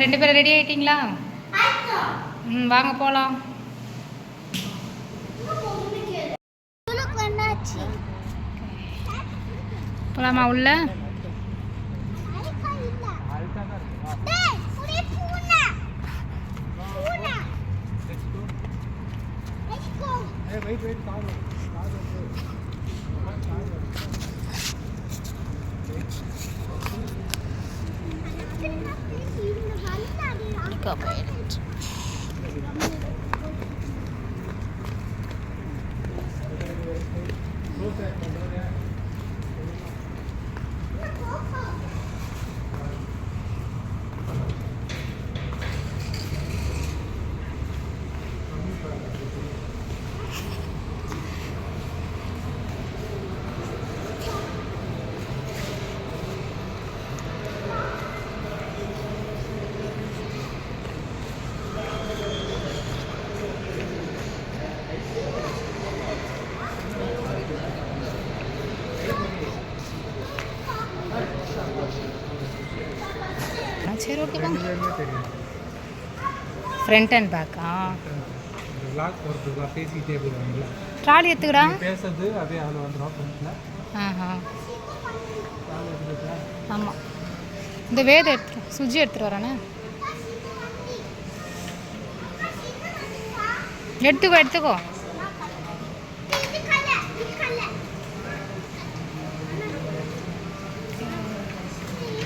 ரெண்டு பேரும் ரெடி ஆகிட்டிங்களா? ம், வாங்க போகலாம். போகலாமா உள்ள? சரி, ஓகே வாங்க. ஃப்ரண்ட் அண்ட் பேக்கா? ட்ராலி எடுத்துக்கிறா பேசுறது அதே அதில் வந்துடும் ஃப்ரண்ட்டில். ஆமாம், இந்த வேதை எடுத்து சுஜி எடுத்துகிட்டு வரானே. எடுத்துக்கோ எடுத்துக்கோ.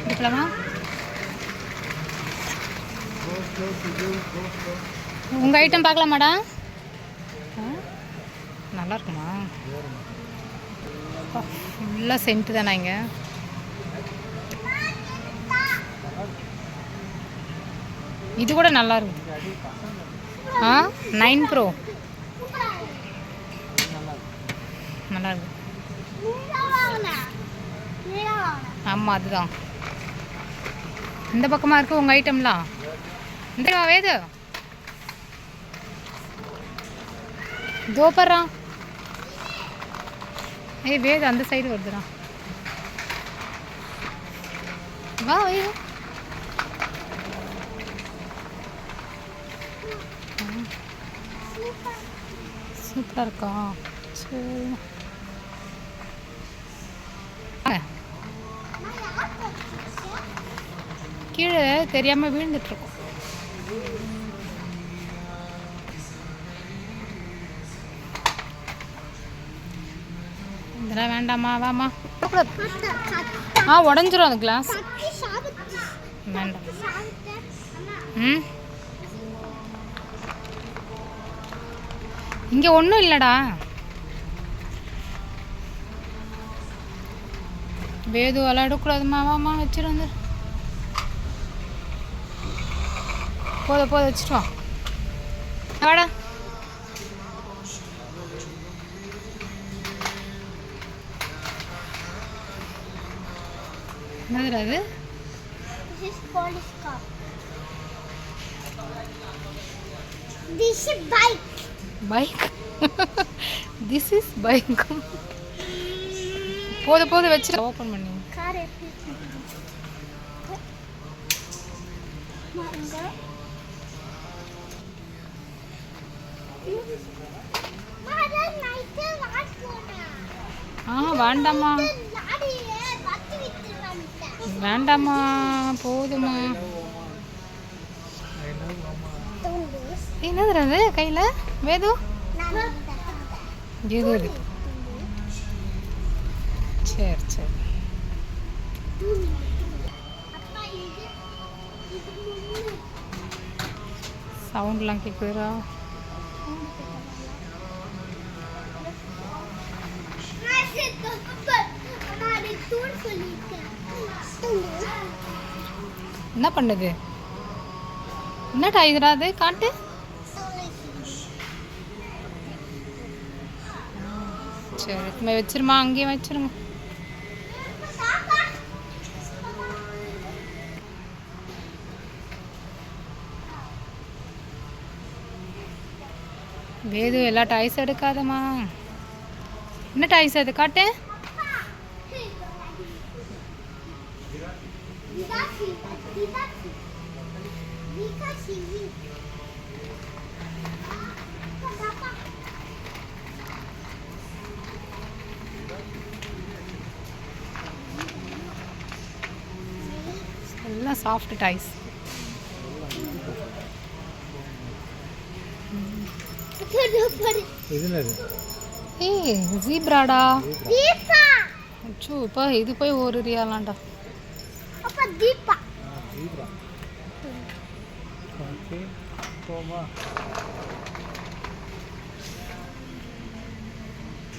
எடுக்கலாமா? உங்கள் ஐட்டம் பார்க்கலாமாடா? நல்லா இருக்குமா? ஃபுல்லாக சென்ட்டு தானே இங்கே. இது கூட நல்லா இருக்கும். 9 Pro நல்லா இருக்கு. ஆமாம், அதுதான் இந்த பக்கமாக இருக்குது உங்கள் ஐட்டம்லாம். இந்த வேது தோப்பறா. ஏய் வேது அந்த சைடு வருதுடா. வா ஐயோ, சூப்பராக இருக்கா? சரி, கீழே தெரியாமல் விழுந்துட்டுருக்கோம். இதெல்லாம் வேண்டாமா? வாமா. உடஞ்சிரும் அந்த கிளாஸ். வேண்டாம். ம், இங்கே ஒன்றும் இல்லைடா. வேது விளையாடக்கூடாதுமா. வாமா, வச்சுட்டு வந்து போத வச்சுட்டு வா. வாடா. என்னதுடா அது? This is bike. Bike? This is bike. போத வச்சு ஓபன் பண்ணி. கார் எப்படி? வேண்டாமா வேண்டாமா, போதுமா. என்னதுடா அது கையில்? வேது எது எது? சரி சரி. சவுண்ட்லாம் கேட்குதுடா. என்ன பண்ணுது? என்னடா இதுடா அது? காட்டு. சரி, வச்சிருமா, அங்கேயும் வச்சிருங்க. வேது எல்லா டாய்ஸ் எடுக்காதம்மா. என்ன டாய்ஸ் அது? காட்டு. Because she weak. Papa. எல்லாம் சாஃப்ட் டாய்ஸ். ஏய் ஜீப்ராடா. தீபா. அச்சோ இப்போ இது போய் ஒரு ரியாலாண்டா. அப்பா தீபா. ஜீப்ரா. ஓகே போமா.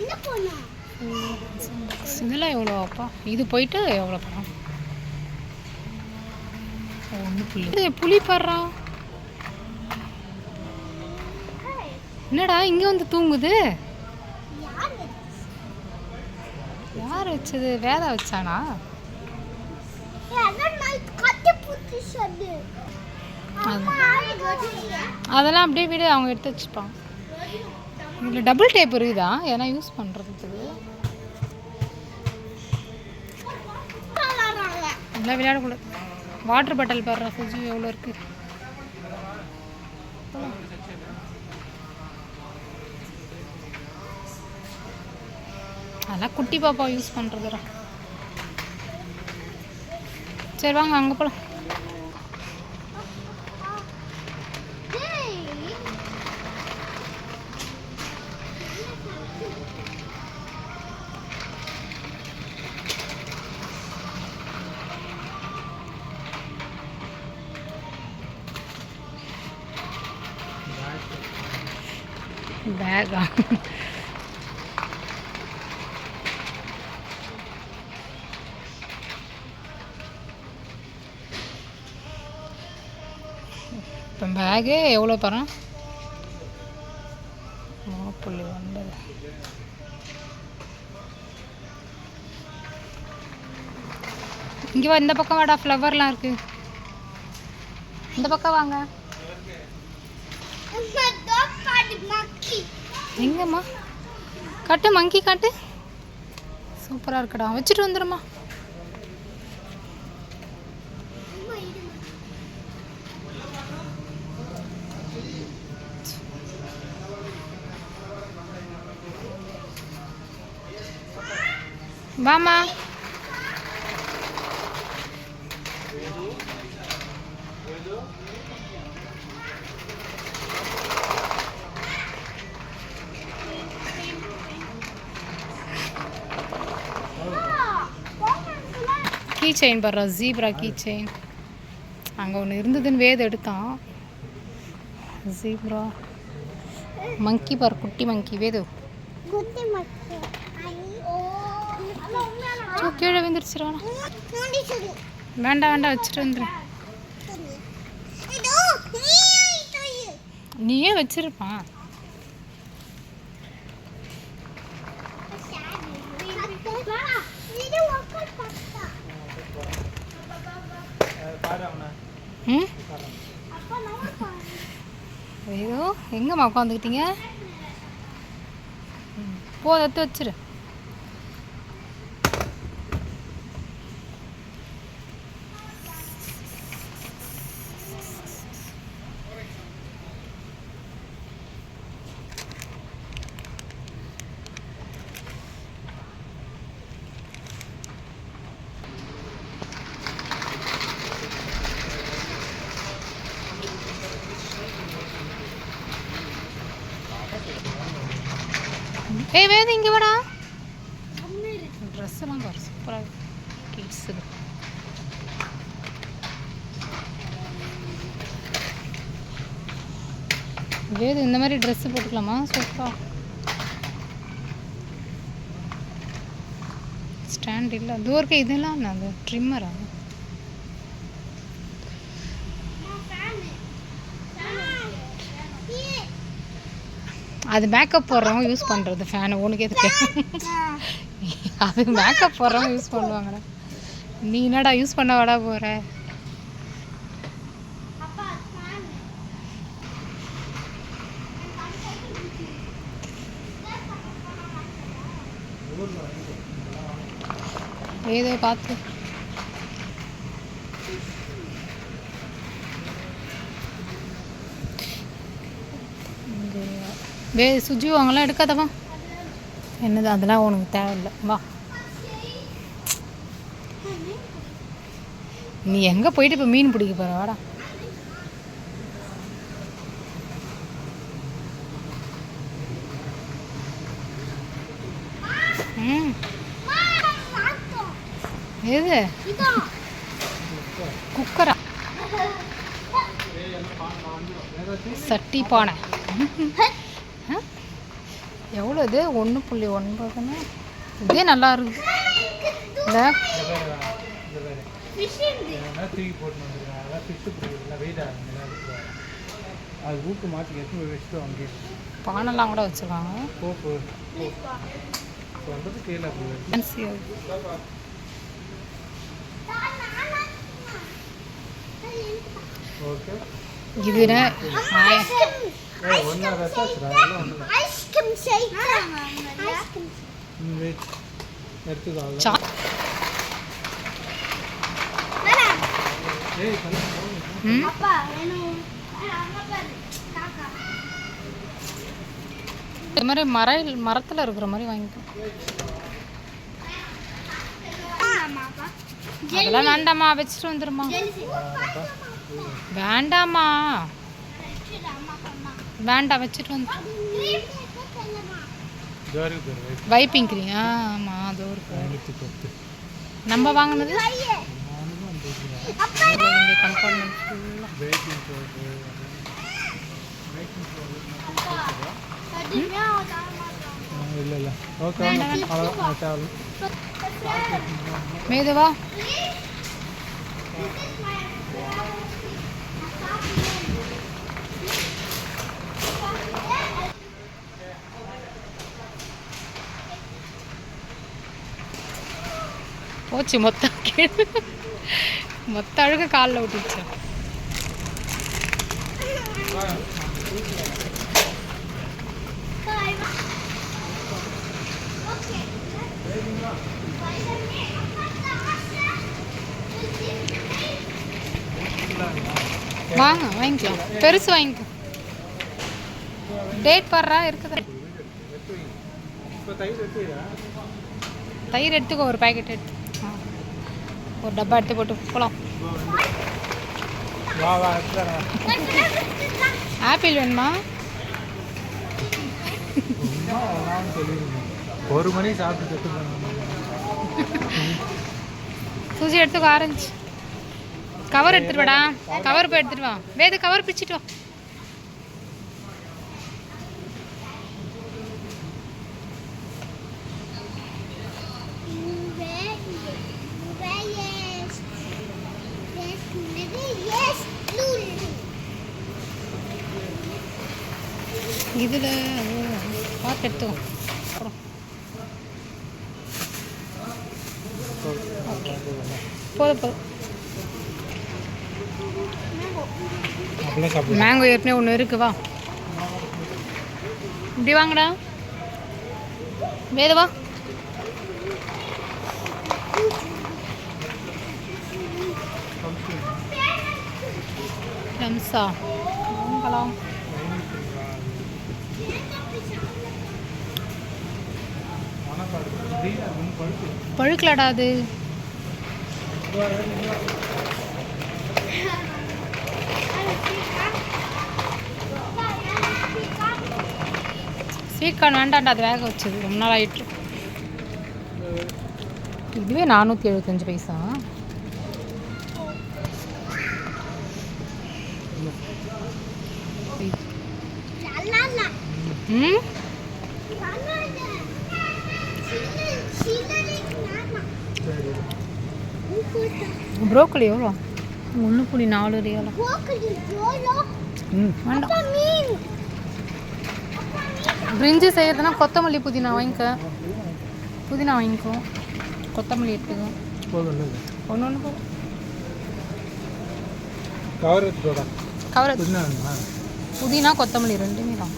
என்ன போனா? இதெல்லாம் எவ்வளோ அப்பா? இது போயிட்டு எவ்வளோ பணம்? ஒன்று புளி. புளி படுறான். என்னடா இங்கே வந்து தூங்குது? யார் வச்சது? வேதா வச்சானா? அதெல்லாம் அப்படியே விட அவங்க எடுத்து வச்சுப்பாங்க. இதில் டபுள் டேப் இருக்குதா? ஏன்னா யூஸ் பண்ணுறதுக்கு இல்லை விளையாடக்கூடாது. வாட்டர் பாட்டில் பாடுறா சுஜி எவ்வளோ இருக்கு. அதெல்லாம் குட்டி பாப்பா யூஸ் பண்ணுறதுடா. சரி வாங்க அங்கே போகலாம். பேகா இப்போ பேகு எவ்வளோ பாரு? 3.9. இங்கே வா, இந்த பக்கம் வாடா, ஃப்ளவர்லாம் இருக்கு. இந்த பக்கம் வாங்க. எங்கம்மா காட்டு, மங்கி காட்டு. சூப்பராக இருக்கடா, வச்சுட்டு வந்துடுமா. வாமா. கீ செயின் பாடுறா, ஜீப்ரா கீ செயின். அங்கே ஒன்று இருந்ததுன்னு வேத எடுத்தான். ஜீப்ரா மங்கி பாரு, குட்டி மங்கி. வேது கீழே விழுந்துருச்சுருவானா? வேண்டாம் வேண்டாம், வச்சுட்டு வந்துடு. நீயே வச்சிருப்பான். ஐயோ எங்கம்மா உட்காந்துக்கிட்டீங்க? எடுத்து வச்சிரு. ஏய் வேது இங்கே வாடா. ட்ரெஸ்ஸெல்லாம் பாரு சூப்பராக கிட்ஸுக்கு. வேது இந்த மாதிரி ட்ரெஸ்ஸு போட்டுக்கலாமா? சூப்பராக. ஸ்டாண்ட் இல்லை தூரக்க. இதெல்லாம் என்ன அந்த ட்ரிம்மரா? அது மேக்கப் போடுறவங்க யூஸ் பண்ணுறது ஃபேனு. உனக்கு எதுக்கு? அது மேக்கப் போடுறவங்க யூஸ் பண்ணுவாங்கடா. நீ என்னடா யூஸ் பண்ண வாடா போகிற? ஏதோ பார்த்து சுஜி வாங்கலாம் எடுக்காதவா. என்னது அதெல்லாம் உனக்கு தேவையில்லை, வா. நீ எங்கே போயிட்டு இப்போ மீன் பிடிக்க போகிற, வாடா. ம் எது குக்கரா? சட்டி பானை. எவ்வளோ இது? 1.9. இதே நல்லா இருக்கு. இல்லை தூக்கி போட்டு வந்துருக்கேன். அதான் ஃபிஷ்ஷு பிடிக்கிறதுல வெயிட் ஆகுது. அது ஊக்கு மாற்றி எடுத்து வச்சுட்டு வாங்கி பானைலாம் கூட வச்சுருக்காங்க. போப்பு சொல்கிறது கீழே ஓகே. இது ஒன்றா ரசாச்சுரா எல்லாம் ஒன்று ஐஸ்கிரீம் செய்யறாங்க. ஐஸ்கிரீம் எடுத்துக்கோ. அப்பா வேணும். அங்க பாரு காக்கா. இது மாதிரி மரத்தில் இருக்கிற மாதிரி வாங்கிக்கோ. ஆமாப்பா. அதெல்லாம் வேண்டாமா, வச்சுட்டு வந்துடுமா. வேண்டாமா, வேண்டாம், வச்சுட்டு வந்து. Wiping cream. ஆமாம், அது ஒரு நம்ம வாங்கினது இங்கே கம்பார்ட்மெண்ட் ஃபுல்லாக. இல்லை இல்லை ஓகே மேதுவா. போச்சு மொத்தம் மொத்த அழுக காலில் விட்டுச்சு. வாங்க வாங்கிக்கலாம், பெருசு வாங்கிக்கோ. டேட் பாடுறா இருக்குது. தயிர் எடுத்துக்கோ, ஒரு பேக்கெட் எடுத்து, ஒரு டப்பா எடுத்து போட்டு போகலாம். ஆப்பிள் வேணுமா? ஒரு மணி சாப்பிட்டு சூசி எடுத்துக்கோ. ஆரஞ்சு கவர் எடுத்துட்டு வாடா. கவர் போய் எடுத்துட்டு வா. வேது கவர் பிச்சுட்டு வா. இதில் பார்த்து எடுத்துக்கோ. போதும் போதும். மேங்கோ ஏற்கனவே ஒன்று இருக்கு, வா. இப்படி வாங்கடா. வேது வா. ரம்சா வாங்கலாம். பழுக்கலடா அது. ஸ்வீட் கார்ன் வேண்டாண்டா, அது வேக வச்சது ரொம்ப நாள் ஆகிட்டு. இதுவே 475 பைசா. ம் ப்ரோக்கலி எவ்வளோ? 1.4 ரியாலா? வேண்டாம். பிரிஞ்சி செய்யறதுனா கொத்தமல்லி புதினா வாங்கிக்க. புதினா வாங்கிக்கோ, கொத்தமல்லி எடுத்துக்கோ. ஒன்று ஒன்று போதும். கவர் எடுத்துக்கோடா. கவர் புதினா கொத்தமல்லி ரெண்டுமே தான்.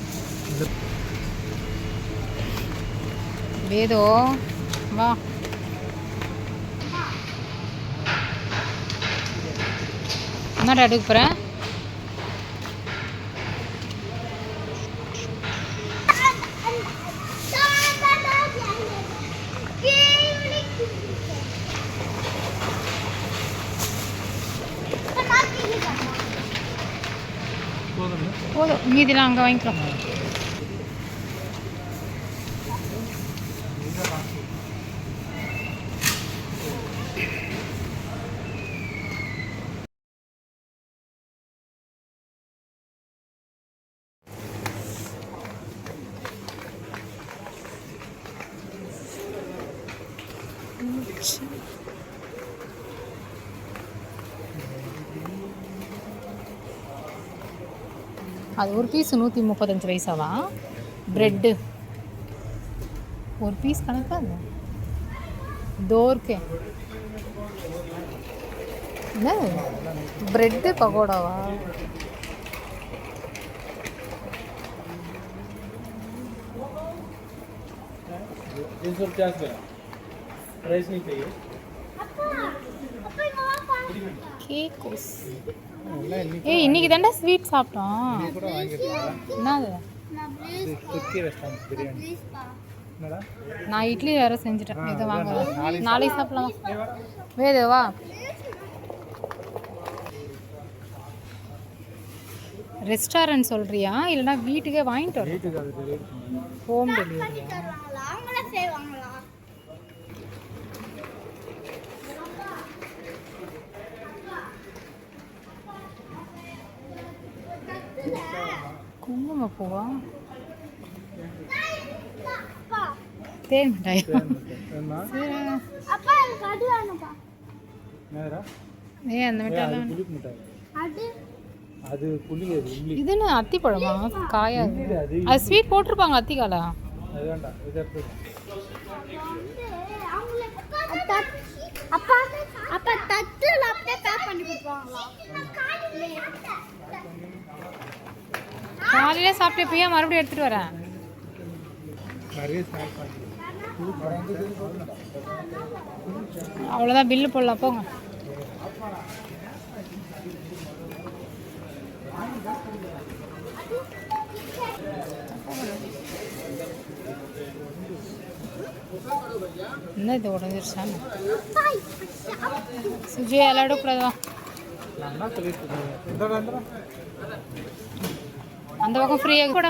வேதோ வா. என்னடா எடுக்க போகிறேன்? போதும். போதும், மீதிலாம் அங்கே வாங்கிக்கலாம். அது ஒரு பீஸ் 135 பைசாவா? ப்ரெட்டு ஒரு பீஸ் கணக்கா அது தோர்க்கு என்ன ப்ரெட்டு பகோடாவா? राइस नहीं चाहिए கேக்கோஸ். ஏய் இன்னைக்கு தாண்டா ஸ்வீட் சாப்பிட்டோம். கூட வாங்கிருக்கீங்களா? என்னது? நான் இது துர்க்கி ரெஸ்டாரண்ட் பிரியாணி. ப்ளீஸ் பா. என்னடா? நான் இட்லி வேற செஞ்சுட்டேன். இதை வாங்க நாளைக்கு நாளைக்கு சாப்பிடலாம். வேதவா ரெஸ்டாரண்ட் சொல்றியா இல்லைன்னா வீட்டுக்கே வாங்கிட்டு வர? வீட்டுக்கு அது டெலிவரி பண்ணுங்க. ஹோம் பண்ணி டெலிவரியா? தருவாங்களா? அவங்களே செய்வாங்களா? குங்குமப்பூவா? அப்பா தேன் மிட்டாய். வேணுமா? அப்பா எனக்கு அது வேணும்ப்பா. என்னடா? ஏய் அந்த அது மிட்டாய்லாம் புளிப்பு மிட்டாய். அது அது புளி அது இம்லி. இதுன்னு அத்திப்பழமா? காயா? இம்லி அது. அது ஸ்வீட் போட்டிருப்பாங்க அத்திக்கால. அது வேண்டாம். இது எடுத்து. வந்து அவங்களே அப்பா அப்பா தட்டுல அப்படியே பேக் பண்ணி கொடுப்பாங்களா? காலையில சாப்பிட்டு போய் மறுபடியும் எடுத்துட்டு வரேன். நிறைய ஸ்நாக்ஸ் வாங்கி. அவ்வளோதான், பில்லு போடலாம் போங்க. என்ன இது உடஞ்சிருச்சான்னு சுஜி விளையாடக்கூடாதா? நான் என்ன சொல்லிட்டு இருக்கேன்? இந்த வந்துடும். அந்த பக்கம் ஃப்ரீயாக கூட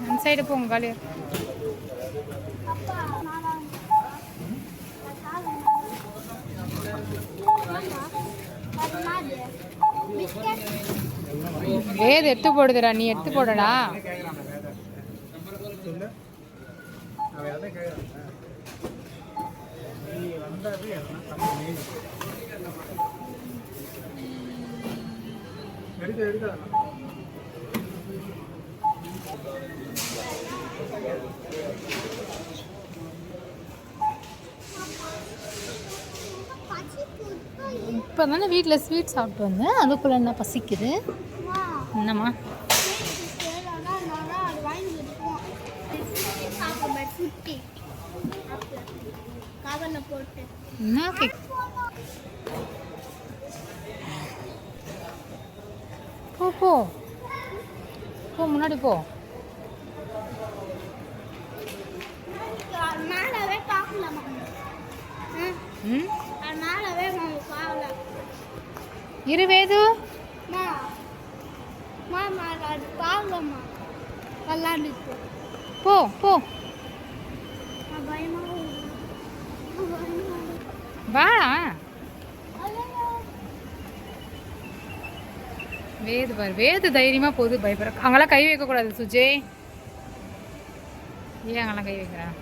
அந்த சைடு போங்க காலியா. அப்பா ஏது எடுத்து போடுதுடா, நீ எடுத்து போடடா. சொல்லு. அவன் எதை கேட்குறான்? நீ வந்தாது எல்லாம் கம்மி எடுக்க. இப்போ தானே வீட்டில் ஸ்வீட் சாப்பிட்டு வந்தேன், அதுக்குள்ளே என்ன பசிக்குது? என்னம்மா? போட்டு என்ன கேக்? போ போ போ, முன்னாடி போ. மேலவே பார்க்கலாமா? ம் மேலவே பார்க்கல. இருவேது மாமா அது பார்க்கலாமா? விளாண்டுட்டு போ போ பயமா வாடா. வேது பாரு, வேது தைரியமாக போகுது, பயப்படுற. அங்கெல்லாம் கை வைக்கக்கூடாது சுஜே. ஏன் அங்கெல்லாம் கை வைக்கிறேன்?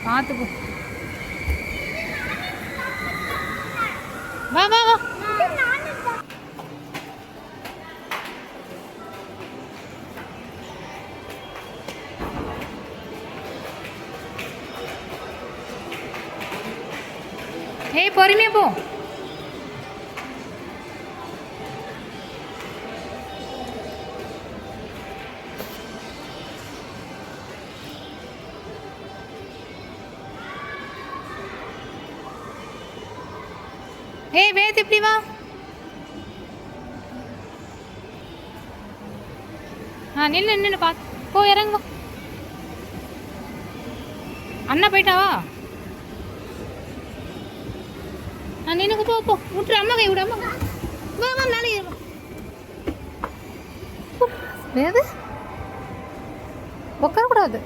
பார்த்து போ. வா வா வா. ஏய் பொறுமையா போ. ஏய் வேத் இப்படி வா. நின்று பார்த்து போ, இறங்கு. அண்ணா போயிட்டாவா? நான் நினைக்கு போ போ விட்டுரு. அம்மா கை விடு. அம்மா வா வா மேலே ஏறு. ஏது உட்காரக்கூடாது.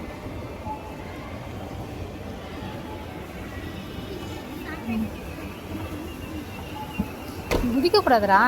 குதிக்கக்கூடாதுடா.